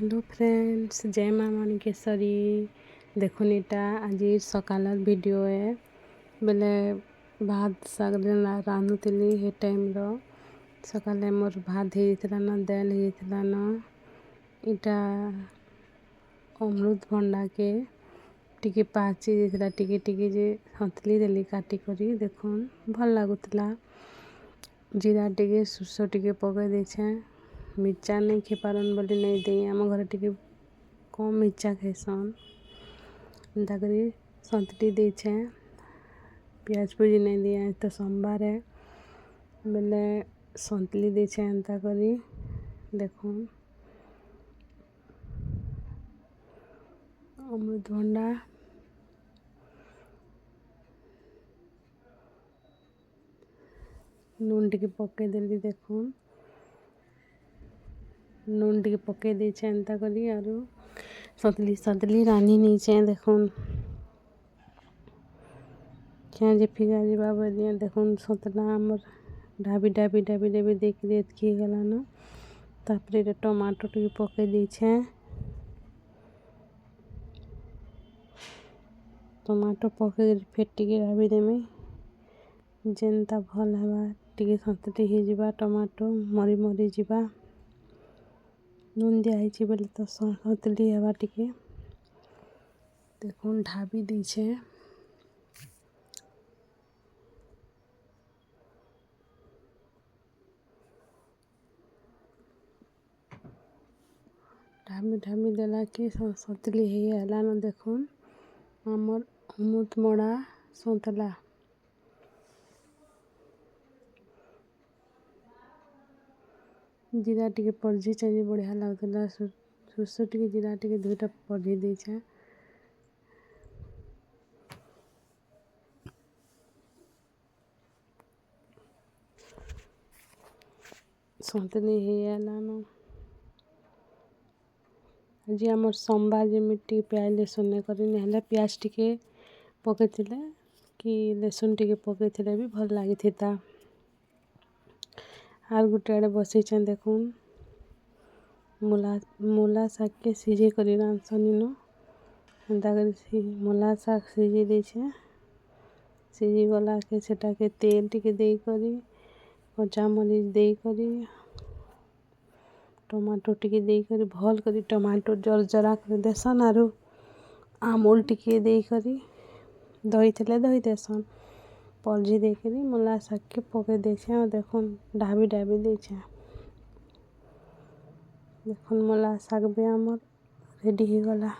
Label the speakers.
Speaker 1: Hello friends, जय माँ मणिकेश्वरी। देखुन इटा आज सकाल वीडियो है बेले भात शाग रांधुली हे टाइम सकाले मोर भात होता दाल होता इटा अमृतभंडा के टिके पाची देता टिके टिके जे हंतली देली काटिक देखुन भल लगुला। जीरा टिके सुस टिके पकई देछे मिर्चा नहीं खे पारन बोली नहीं दे आम घर टिके कम मिर्चा खाइसन एंता करी संतरी देछे पियाज पूजी नहीं दिए तो सोमवार है बेले संतली देछे एंता करी देखुन अमृतभंडा नून टिके पकई देली देखुन नून टिके पकई देछे एंता करी आरु सतली सतली रानी नीचे देखुन क्या जे फिगा जीवा बोलिए देखुन सतला आमर ढाबी ढाबी ढाबी ढाबी देख एतकी गलान तापरे टमाटो टिके पकई देछे टमाटो पकई फेर टिके ढाबी देमी जेनता भल हवा टिके सतली ही जीवा टमाटो मरी मरी जीवा नून दिया बोले तो सतली हवा टिके देखुन ढाबी दीछे ढाबी ढाबी देला कि सतली हेलान देखुन आमर अमृत मड़ा सतला जीरा टिके पड़जी चाहिए बढ़िया लगुला सुस टिके जीरा टिके दुईटा पड़ी देछे सतली हेलान आज आमर सोमवार जमी प्याज लसुन नहीं करी प्याज टिके पकई कि लसुन टिके पकई भी भल लगी आर गोटे आड़े बसई देखुन मूला शाग के सीझे करी रांधसन एंता कर मूला शाग सीझे देछे सीझी गला के सेटा के तेल टिके दे करी कच्चा मरीच दे करी टमाटो टिके दे करी भल करी टमाटो जरजरा कर देसन आरु आमूल टिके दे करी दही थे दही देसन पलझी दे करी मूला शाग के पकई देछे और देखुन ढाबी ढाबी देछे देखुन मूला शाग भी आमर रेडी हो गला।